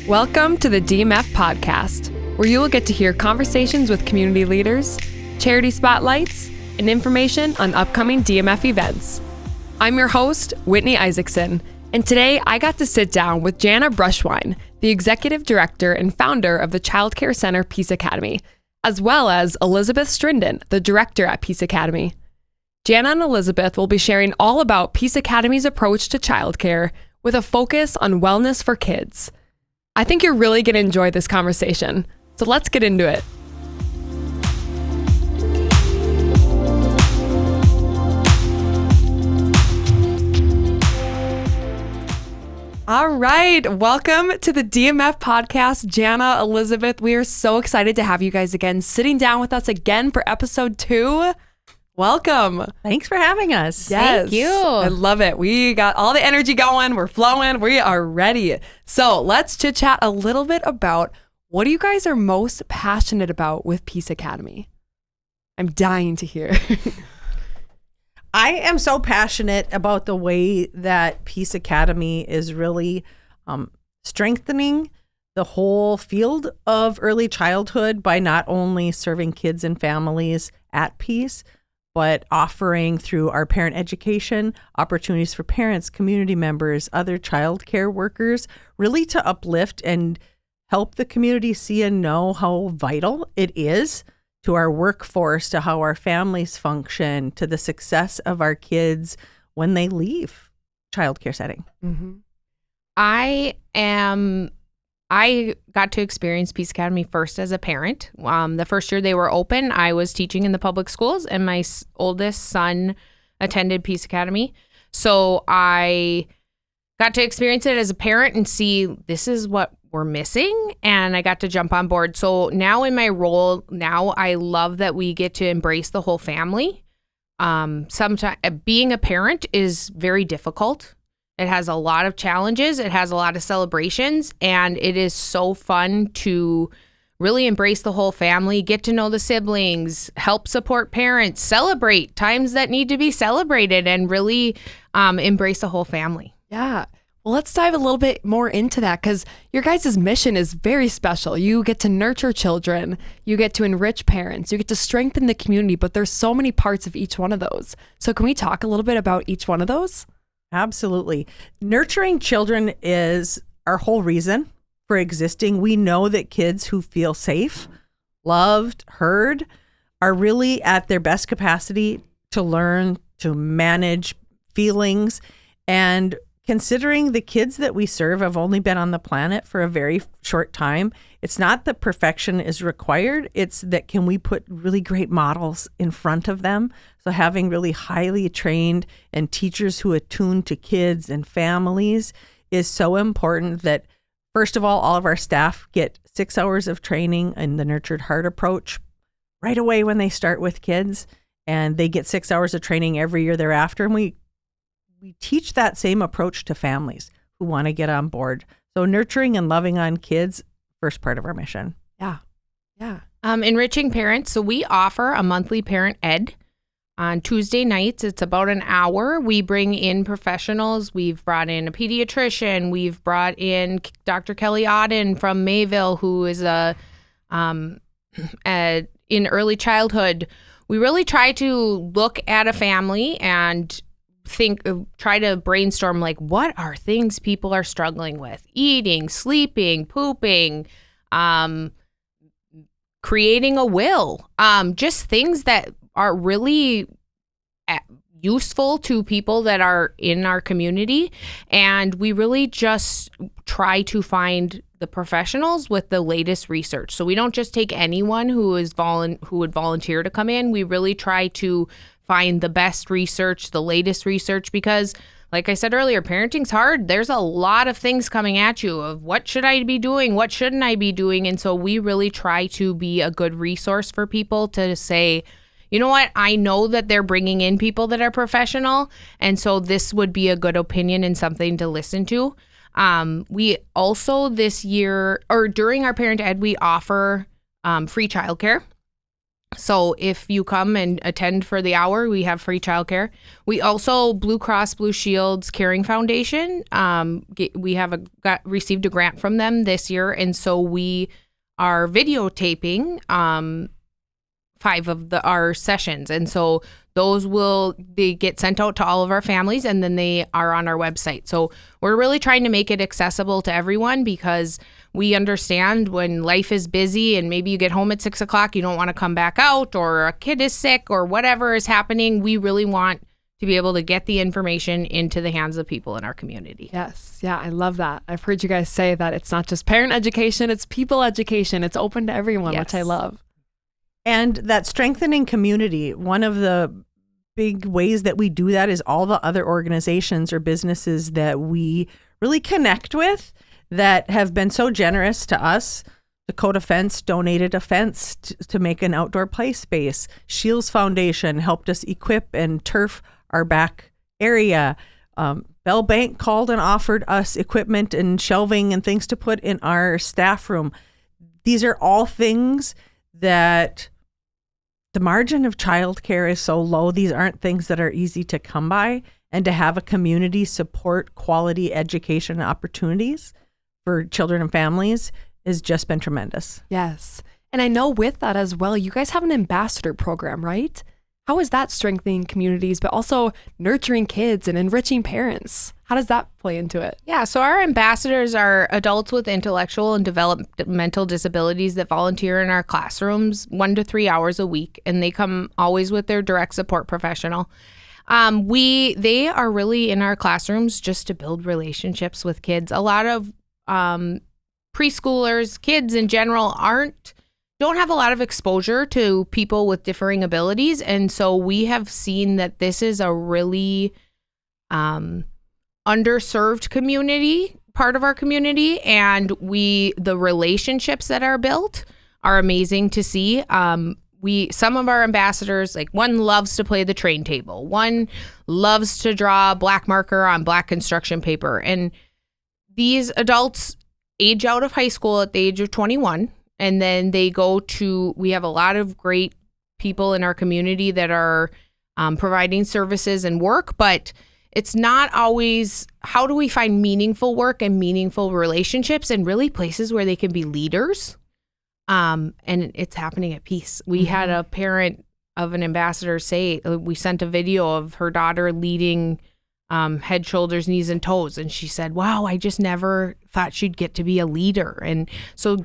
Welcome to the DMF Podcast, where you will get to hear conversations with community leaders, charity spotlights, and information on upcoming DMF events. I'm your host, Whitney Isaacson, and today I got to sit down with Jana Bruhschwein, the Executive Director and founder of the Childcare Center Peace Academy, as well as Elizabeth Strinden, the Director at Peace Academy. Jana and Elizabeth will be sharing all about Peace Academy's approach to childcare with a focus on wellness for kids. I think you're really going to enjoy this conversation, so let's get into it. All right, welcome to the DMF Podcast, Jana, Elizabeth. We are so excited to have you guys again, sitting down with us again for episode 2. Welcome. Thanks for having us. Yes. Thank you. I love it. We got all the energy going. We're flowing. We are ready. So let's chit chat a little bit about what you guys are most passionate about with Peace Academy. I'm dying to hear. I am so passionate about the way that Peace Academy is really strengthening the whole field of early childhood by not only serving kids and families at peace, but offering through our parent education opportunities for parents, community members, other child care workers, really to uplift and help the community see and know how vital it is to our workforce, to how our families function, to the success of our kids when they leave childcare setting. Mm-hmm. I got to experience Peace Academy first as a parent. The first year they were open, I was teaching in the public schools, and my oldest son attended Peace Academy. So I got to experience it as a parent and see this is what we're missing, and I got to jump on board. So now in my role, now I love that we get to embrace the whole family. Sometimes being a parent is very difficult. It has a lot of challenges. It has a lot of celebrations, and it is so fun to really embrace the whole family, get to know the siblings, help support parents, celebrate times that need to be celebrated, and really embrace the whole family. Yeah. Well, let's dive a little bit more into that, because your guys' mission is very special. You get to nurture children, you get to enrich parents, you get to strengthen the community, but there's so many parts of each one of those. So can we talk a little bit about each one of those? Absolutely. Nurturing children is our whole reason for existing. We know that kids who feel safe, loved, heard are really at their best capacity to learn, to manage feelings. And considering the kids that we serve have only been on the planet for a very short time, it's not that perfection is required. It's that can we put really great models in front of them? So having really highly trained and teachers who attune to kids and families is so important that, first of all of our staff get 6 hours of training in the Nurtured Heart approach right away when they start with kids, and they get 6 hours of training every year thereafter. And we teach that same approach to families who want to get on board. So nurturing and loving on kids, first part of our mission. Yeah. Yeah. Enriching parents. So we offer a monthly parent ed on Tuesday nights. It's about an hour. We bring in professionals. We've brought in a pediatrician. We've brought in Dr. Kelly Auden from Mayville, who is in early childhood. We really try to look at a family and try to brainstorm, like, what are things people are struggling with? Eating, sleeping, pooping, creating a will, just things that are really useful to people that are in our community. And we really just try to find the professionals with the latest research. So we don't just take anyone who would volunteer to come in. We really try to find the best research, the latest research, because like I said earlier, parenting's hard. There's a lot of things coming at you of what should I be doing? What shouldn't I be doing? And so we really try to be a good resource for people to say, you know what? I know that they're bringing in people that are professional, and so this would be a good opinion and something to listen to. We also this year, or during our parent ed, we offer free childcare. So if you come and attend for the hour, we have free childcare. We also, Blue Cross Blue Shield's Caring Foundation, we have received a grant from them this year. And so we are videotaping 5 of our sessions. And so they get sent out to all of our families, and then they are on our website. So we're really trying to make it accessible to everyone, because we understand when life is busy and maybe you get home at 6 o'clock, you don't want to come back out, or a kid is sick or whatever is happening. We really want to be able to get the information into the hands of people in our community. Yes. Yeah, I love that. I've heard you guys say that it's not just parent education, it's people education. It's open to everyone, Yes. which I love. And that strengthening community, one of the big ways that we do that is all the other organizations or businesses that we really connect with that have been so generous to us. Dakota Fence donated a fence to make an outdoor play space. Shields Foundation helped us equip and turf our back area. Bell Bank called and offered us equipment and shelving and things to put in our staff room. These are all things that the margin of childcare is so low. These aren't things that are easy to come by, and to have a community support quality education opportunities for children and families has just been tremendous. Yes. And I know with that as well, you guys have an ambassador program, right? How is that strengthening communities, but also nurturing kids and enriching parents? How does that play into it? Yeah, so our ambassadors are adults with intellectual and developmental disabilities that volunteer in our classrooms 1 to 3 hours a week, and they come always with their direct support professional. They are really in our classrooms just to build relationships with kids. A lot of preschoolers, kids in general, don't have a lot of exposure to people with differing abilities, and so we have seen that this is a really underserved part of our community, and the relationships that are built are amazing to see. Some of our ambassadors, like one loves to play the train table, one loves to draw a black marker on black construction paper, and these adults age out of high school at the age of 21, and then we have a lot of great people in our community that are providing services and work, but it's not always, how do we find meaningful work and meaningful relationships and really places where they can be leaders? And it's happening at Peace. We had a parent of an ambassador say, we sent a video of her daughter leading head, shoulders, knees, and toes. And she said, wow, I just never thought she'd get to be a leader. And so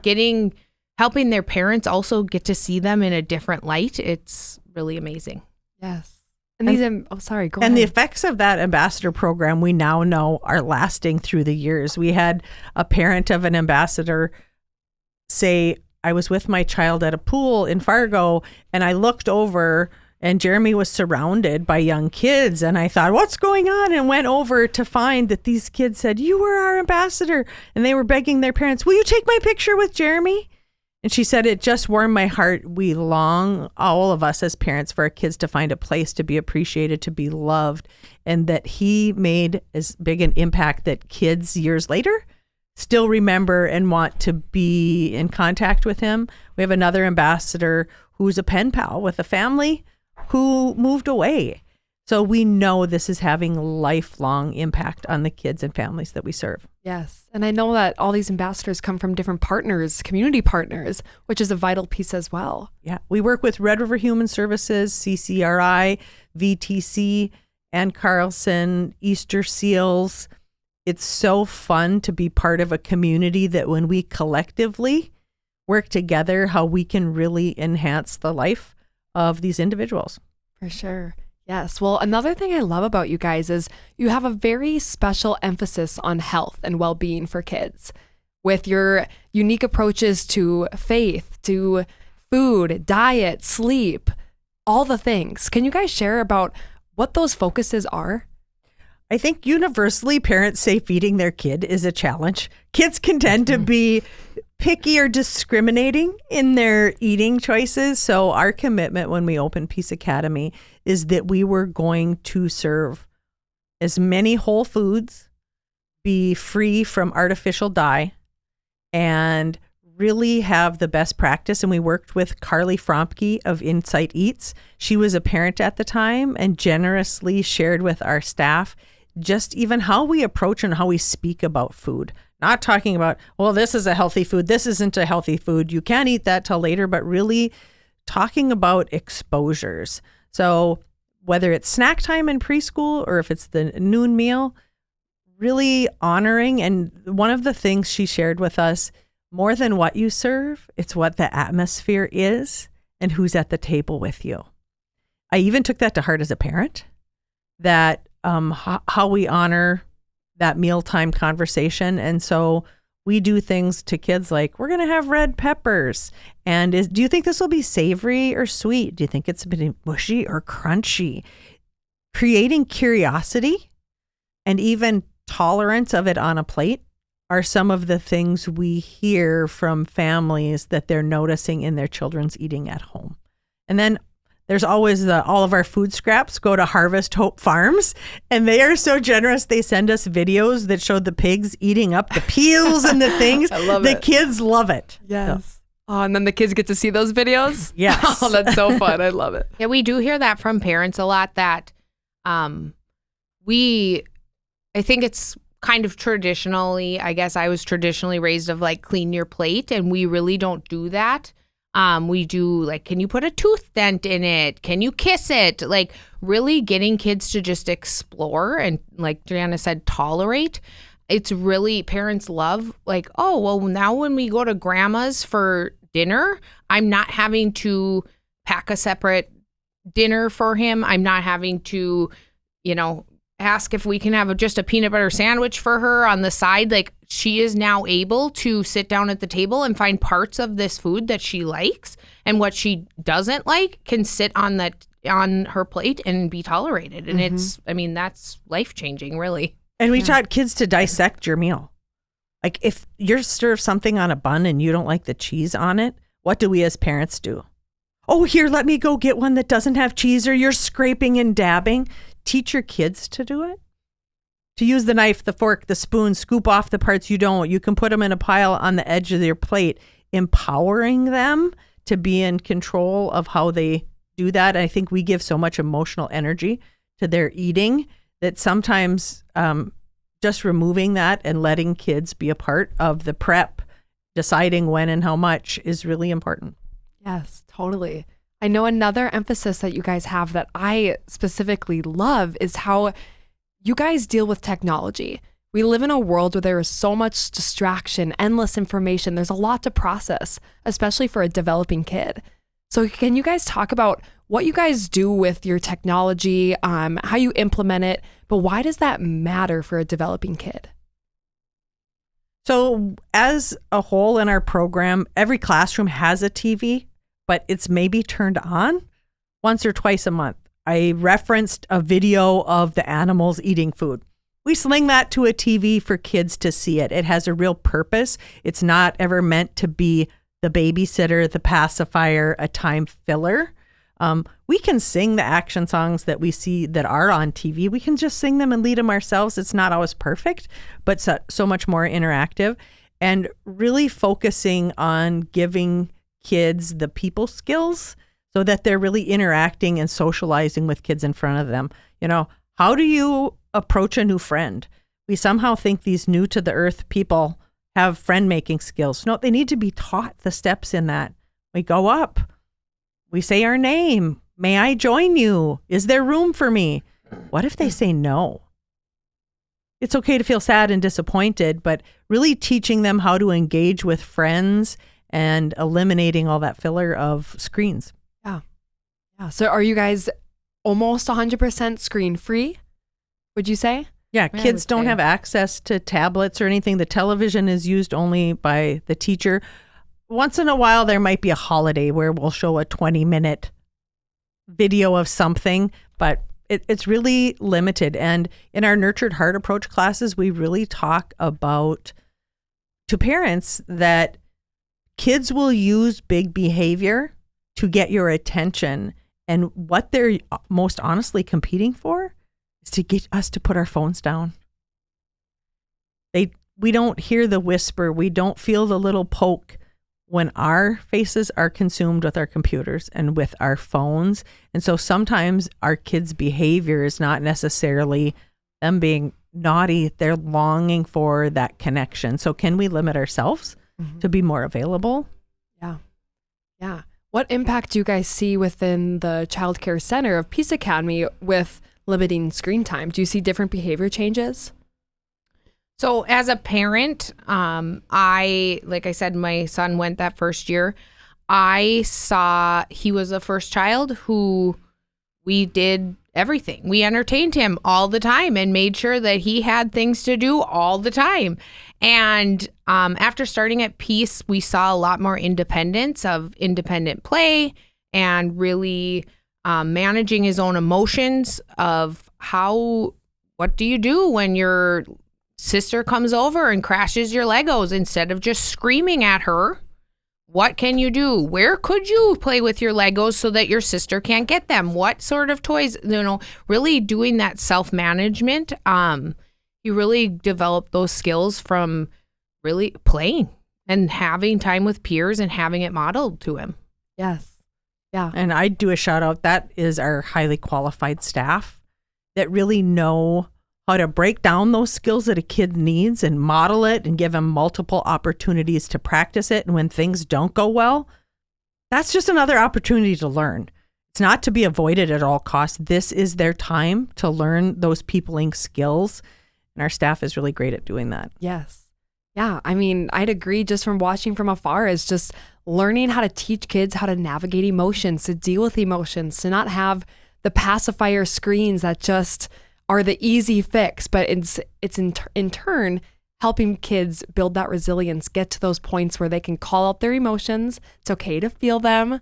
helping their parents also get to see them in a different light, it's really amazing. Yes. And go ahead. And the effects of that ambassador program, we now know, are lasting through the years. We had a parent of an ambassador say, I was with my child at a pool in Fargo, and I looked over, and Jeremy was surrounded by young kids. And I thought, what's going on? And went over to find that these kids said, you were our ambassador. And they were begging their parents, will you take my picture with Jeremy? And she said, it just warmed my heart. We long, all of us as parents, for our kids to find a place to be appreciated, to be loved, and that he made as big an impact that kids years later still remember and want to be in contact with him. We have another ambassador who's a pen pal with a family who moved away. So we know this is having lifelong impact on the kids and families that we serve. Yes. And I know that all these ambassadors come from different partners, community partners, which is a vital piece as well. Yeah. We work with Red River Human Services, CCRI, VTC, Ann Carlson, Easter Seals. It's so fun to be part of a community that when we collectively work together, how we can really enhance the life of these individuals. For sure. Yes. Well, another thing I love about you guys is you have a very special emphasis on health and well-being for kids with your unique approaches to faith, to food, diet, sleep, all the things. Can you guys share about what those focuses are? I think universally parents say feeding their kid is a challenge. Kids can tend to be picky or discriminating in their eating choices. So our commitment when we opened Peace Academy is that we were going to serve as many whole foods, be free from artificial dye, and really have the best practice. And we worked with Carly Fromke of Insight Eats. She was a parent at the time and generously shared with our staff just even how we approach and how we speak about food. Not talking about, well, this is a healthy food, this isn't a healthy food, you can't eat that till later, but really talking about exposures. So whether it's snack time in preschool or if it's the noon meal, really honoring. And one of the things she shared with us, more than what you serve, it's what the atmosphere is and who's at the table with you. I even took that to heart as a parent, that how we honor that mealtime conversation. And so we do things to kids like, we're going to have red peppers. And do you think this will be savory or sweet? Do you think it's a bit mushy or crunchy? Creating curiosity and even tolerance of it on a plate are some of the things we hear from families that they're noticing in their children's eating at home. And then there's always all of our food scraps go to Harvest Hope Farms, and they are so generous. They send us videos that show the pigs eating up the peels and the things. I love the it. kids love it. Yes. So. Oh, and then the kids get to see those videos? Yes. Oh, that's so fun. I love it. Yeah, we do hear that from parents a lot, that I think it's kind of traditionally, I guess I was traditionally raised of like clean your plate, and we really don't do that. We do like, can you put a tooth dent in it? Can you kiss it? Like really getting kids to just explore and, like Jana said, tolerate. It's really, parents love like, oh, well, now when we go to grandma's for dinner, I'm not having to pack a separate dinner for him. I'm not having to, ask if we can have just a peanut butter sandwich for her on the side. Like she is now able to sit down at the table and find parts of this food that she likes, and what she doesn't like can sit on her plate and be tolerated. And that's life-changing, really. And we taught kids to dissect your meal. Like if you're served something on a bun and you don't like the cheese on it, what do we as parents do? Oh, here, let me go get one that doesn't have cheese, or you're scraping and dabbing. Teach your kids to do it. To use the knife, the fork, the spoon, scoop off the parts you don't. You can put them in a pile on the edge of your plate, empowering them to be in control of how they do that. I think we give so much emotional energy to their eating that sometimes just removing that and letting kids be a part of the prep, deciding when and how much, is really important. Yes, totally. I know another emphasis that you guys have that I specifically love is how you guys deal with technology. We live in a world where there is so much distraction, endless information. There's a lot to process, especially for a developing kid. So can you guys talk about what you guys do with your technology, how you implement it, but why does that matter for a developing kid? So as a whole in our program, every classroom has a TV, but it's maybe turned on once or twice a month. I referenced a video of the animals eating food. We sling that to a TV for kids to see it. It has a real purpose. It's not ever meant to be the babysitter, the pacifier, a time filler. We can sing the action songs that we see that are on TV. We can just sing them and lead them ourselves. It's not always perfect, but so much more interactive, and really focusing on giving kids the people skills so that they're really interacting and socializing with kids in front of them. How do you approach a new friend? We somehow think these new to the earth people have friend making skills. No, they need to be taught the steps in that. We go up, we say our name. May I join you? Is there room for me? What if they say no? It's okay to feel sad and disappointed, but really teaching them how to engage with friends and eliminating all that filler of screens. Yeah. So are you guys almost 100% screen free, would you say? Yeah, kids don't have access to tablets or anything. The television is used only by the teacher. Once in a while, there might be a holiday where we'll show a 20-minute video of something, but it's really limited. And in our Nurtured Heart Approach classes, we really talk about to parents that kids will use big behavior to get your attention. And what they're most honestly competing for is to get us to put our phones down. We don't hear the whisper. We don't feel the little poke. when our faces are consumed with our computers and with our phones. And so sometimes our kids' behavior is not necessarily them being naughty. They're longing for that connection. So can we limit ourselves to be more available? Yeah. Yeah. What impact do you guys see within the childcare center of Peace Academy with limiting screen time? Do you see different behavior changes? So as a parent, like I said, my son went that first year. I saw he was the first child who we did everything. We entertained him all the time and made sure that he had things to do all the time. And after starting at Peace, we saw a lot more independence of independent play and really managing his own emotions of what do you do when your sister comes over and crashes your Legos? Instead of just screaming at her, what can you do? Where could you play with your Legos so that your sister can't get them? What sort of toys, really doing that self-management. He really developed those skills from really playing and having time with peers and having it modeled to him. Yes. Yeah. And I do a shout out. That is our highly qualified staff that really know how to break down those skills that a kid needs and model it and give them multiple opportunities to practice it. And when things don't go well, that's just another opportunity to learn. It's not to be avoided at all costs. This is their time to learn those peopling skills. And our staff is really great at doing that. Yes. Yeah. I mean, I'd agree just from watching from afar is just learning how to teach kids how to navigate emotions, to deal with emotions, to not have the pacifier screens that just are the easy fix, but it's in turn helping kids build that resilience, get to those points where they can call out their emotions. It's okay to feel them,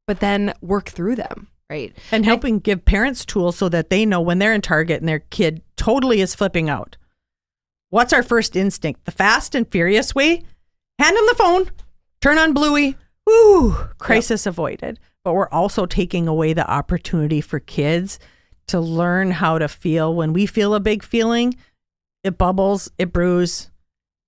but then work through them. Right. And helping give parents tools so that they know when they're in Target and their kid totally is flipping out. What's our first instinct? The fast and furious way? Hand them the phone, turn on Bluey. Woo, crisis avoided. But we're also taking away the opportunity for kids to learn how to feel. When we feel a big feeling, it bubbles, it brews,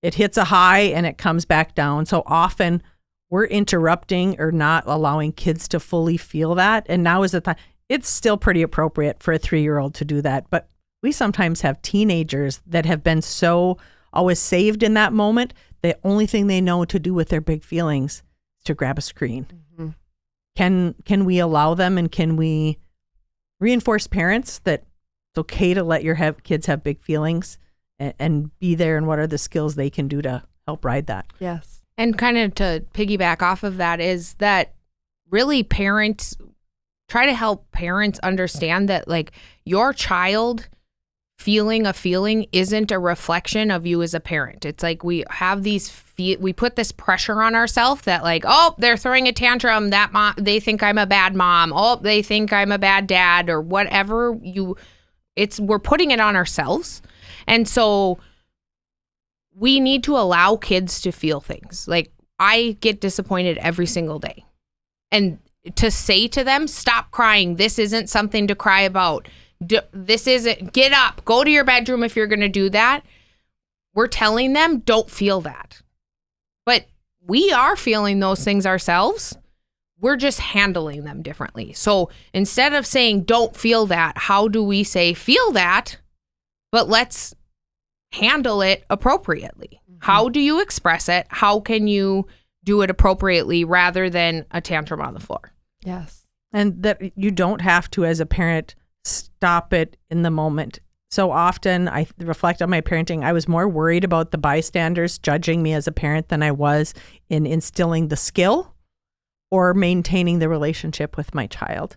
it hits a high and it comes back down. So often we're interrupting or not allowing kids to fully feel that. And now is the time. It's still pretty appropriate for a 3-year-old to do that. But we sometimes have teenagers that have been so always saved in that moment. The only thing they know to do with their big feelings is to grab a screen. Mm-hmm. Can we allow them, and can we reinforce parents that it's okay to let your kids have big feelings and be there, and what are the skills they can do to help ride that? Yes. And kind of to piggyback off of that is that really parents try to help parents understand that like your child feeling a feeling isn't a reflection of you as a parent. It's like we have we put this pressure on ourselves that like, oh, they're throwing a tantrum, that mom, they think I'm a bad mom. Oh, they think I'm a bad dad, or whatever we're putting it on ourselves. And so we need to allow kids to feel things. Like I get disappointed every single day. And to say to them, stop crying. This isn't something to cry about. This isn't, get up, go to your bedroom if you're going to do that. We're telling them, don't feel that. But we are feeling those things ourselves. We're just handling them differently. So instead of saying, don't feel that, how do we say, feel that, but let's handle it appropriately? Mm-hmm. How do you express it? How can you do it appropriately rather than a tantrum on the floor? Yes. And that you don't have to, as a parent, stop it in the moment. So often I reflect on my parenting. I was more worried about the bystanders judging me as a parent than I was in instilling the skill or maintaining the relationship with my child.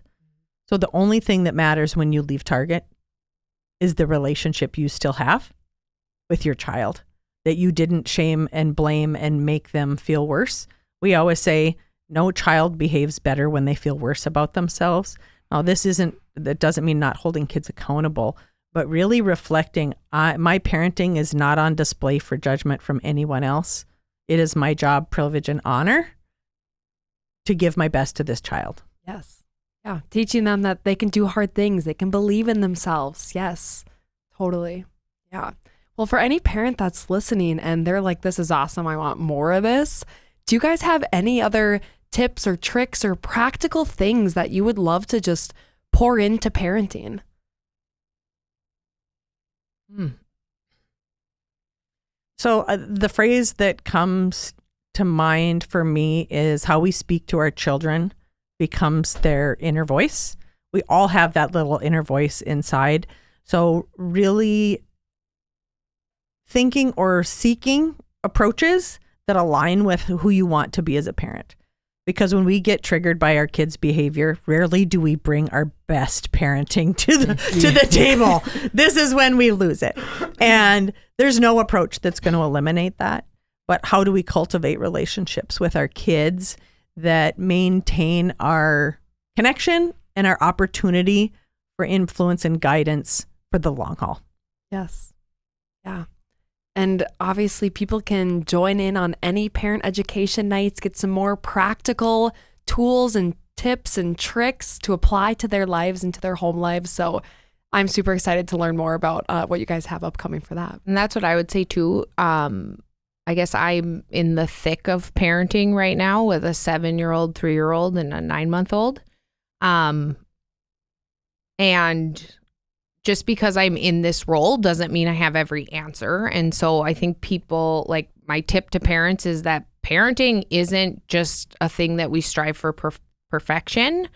So the only thing that matters when you leave Target is the relationship you still have with your child, that you didn't shame and blame and make them feel worse. We always say no child behaves better when they feel worse about themselves. Now, that doesn't mean not holding kids accountable, but really reflecting, my parenting is not on display for judgment from anyone else. It is my job, privilege, and honor to give my best to this child. Yes. Yeah. Teaching them that they can do hard things. They can believe in themselves. Yes, totally. Yeah. Well, for any parent that's listening and they're like, this is awesome, I want more of this. do you guys have any other tips or tricks or practical things that you would love to just pour into parenting? So the phrase that comes to mind for me is how we speak to our children becomes their inner voice. We all have that little inner voice inside. So really thinking or seeking approaches that align with who you want to be as a parent. Because when we get triggered by our kids' behavior, rarely do we bring our best parenting to the table. This is when we lose it. And there's no approach that's going to eliminate that. But how do we cultivate relationships with our kids that maintain our connection and our opportunity for influence and guidance for the long haul? Yes. Yeah. And obviously people can join in on any parent education nights, get some more practical tools and tips and tricks to apply to their lives and to their home lives. So I'm super excited to learn more about what you guys have upcoming for that. And that's what I would say too. I guess I'm in the thick of parenting right now with a 7-year-old, 3-year-old, and a 9-month-old. And just because I'm in this role doesn't mean I have every answer. And so I think people, like, my tip to parents is that parenting isn't just a thing that we strive for perfection.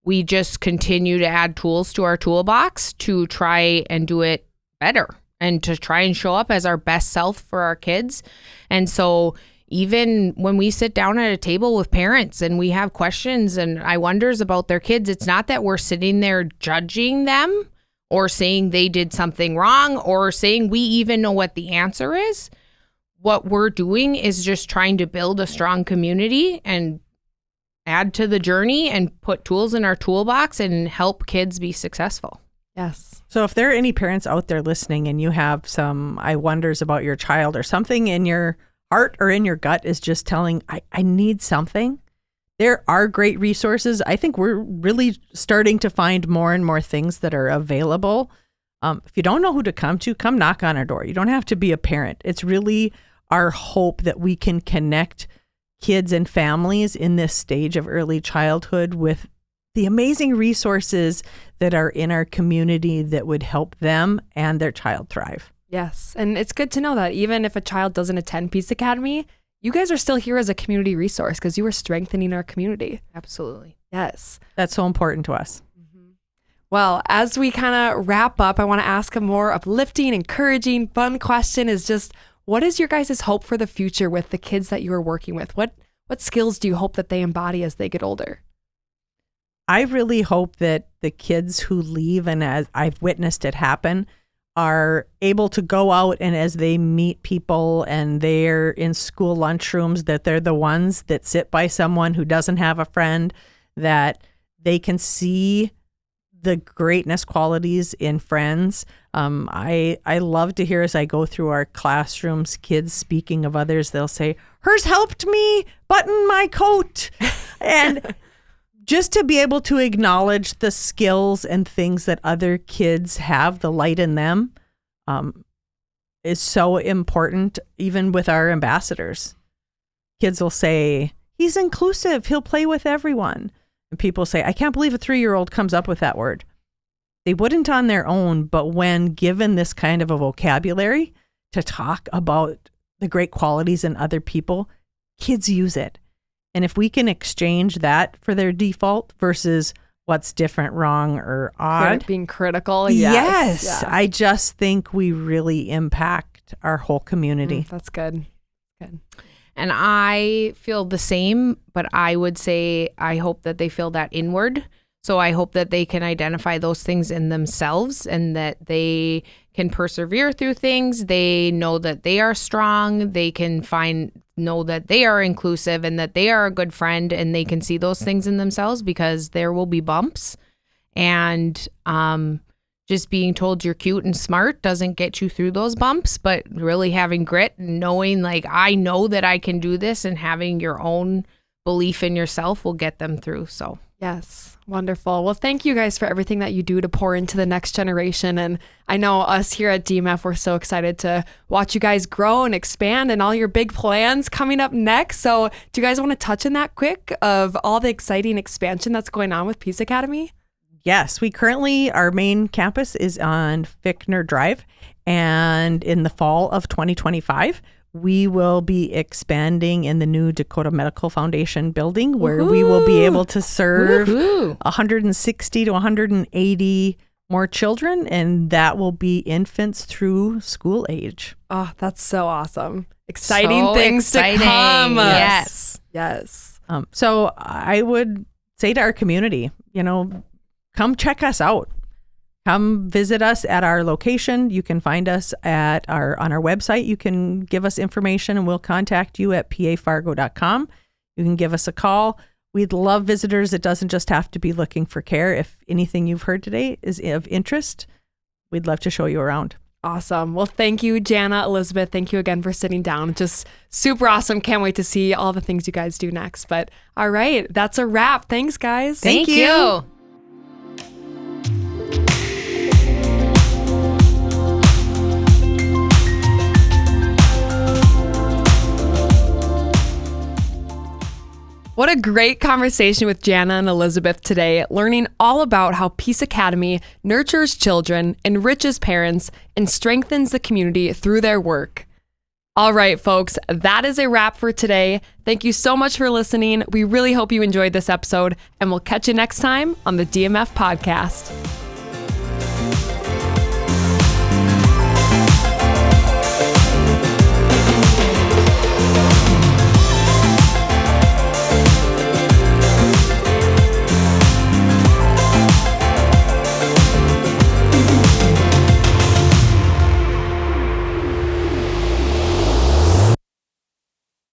We just continue to add tools to our toolbox to try and do it better and to try and show up as our best self for our kids. And so even when we sit down at a table with parents and we have questions and I wonders about their kids, it's not that we're sitting there judging them or saying they did something wrong or saying we even know what the answer is. What we're doing is just trying to build a strong community and add to the journey and put tools in our toolbox and help kids be successful. Yes. So if there are any parents out there listening and you have some I wonders about your child or something in your heart or in your gut is just telling, I need something, there are great resources. I think we're really starting to find more and more things that are available. If you don't know who to come to, come knock on our door. You don't have to be a parent. It's really our hope that we can connect kids and families in this stage of early childhood with the amazing resources that are in our community that would help them and their child thrive. Yes. And it's good to know that even if a child doesn't attend Peace Academy, you guys are still here as a community resource because you are strengthening our community. Absolutely. Yes. That's so important to us. Well, as we kind of wrap up, I want to ask a more uplifting, encouraging, fun question is just, what is your guys' hope for the future with the kids that you are working with? What skills do you hope that they embody as they get older? I really hope that the kids who leave, and as I've witnessed it happen, are able to go out and as they meet people and they're in school lunchrooms, that they're the ones that sit by someone who doesn't have a friend, that they can see the greatness qualities in friends. I love to hear as I go through our classrooms, kids speaking of others, they'll say, hers helped me button my coat. And just to be able to acknowledge the skills and things that other kids have, the light in them, is so important, even with our ambassadors. Kids will say, he's inclusive, he'll play with everyone. And people say, I can't believe a 3-year-old comes up with that word. They wouldn't on their own, but when given this kind of a vocabulary to talk about the great qualities in other people, kids use it. And if we can exchange that for their default versus what's different, wrong, or odd. Being critical. Yes. Yeah. I just think we really impact our whole community. That's good. Good. And I feel the same, but I would say I hope that they feel that inward. So I hope that they can identify those things in themselves and that they can persevere through things. They know that they are strong. They can know that they are inclusive and that they are a good friend, and they can see those things in themselves, because there will be bumps. And just being told you're cute and smart doesn't get you through those bumps, but really having grit and knowing, like, I know that I can do this, and having your own belief in yourself will get them through. So Yes. Wonderful. Well, thank you guys for everything that you do to pour into the next generation. And I know us here at DMF, we're so excited to watch you guys grow and expand and all your big plans coming up next. So do you guys want to touch on that quick of all the exciting expansion that's going on with Peace Academy? Yes, our main campus is on Fickner Drive. And in the fall of 2025, we will be expanding in the new Dakota Medical Foundation building where we will be able to serve 160 to 180 more children, and that will be infants through school age. Oh, that's so awesome. Exciting things to come. Yes. Yes. So I would say to our community, come check us out. Come visit us at our location. You can find us on our website. You can give us information and we'll contact you at pafargo.com. You can give us a call. We'd love visitors. It doesn't just have to be looking for care. If anything you've heard today is of interest, we'd love to show you around. Awesome. Well, thank you, Jana, Elizabeth. Thank you again for sitting down. Just super awesome. Can't wait to see all the things you guys do next. But all right, that's a wrap. Thanks, guys. Thank you. What a great conversation with Jana and Elizabeth today, learning all about how Peace Academy nurtures children, enriches parents, and strengthens the community through their work. All right, folks, that is a wrap for today. Thank you so much for listening. We really hope you enjoyed this episode, and we'll catch you next time on the DMF Podcast.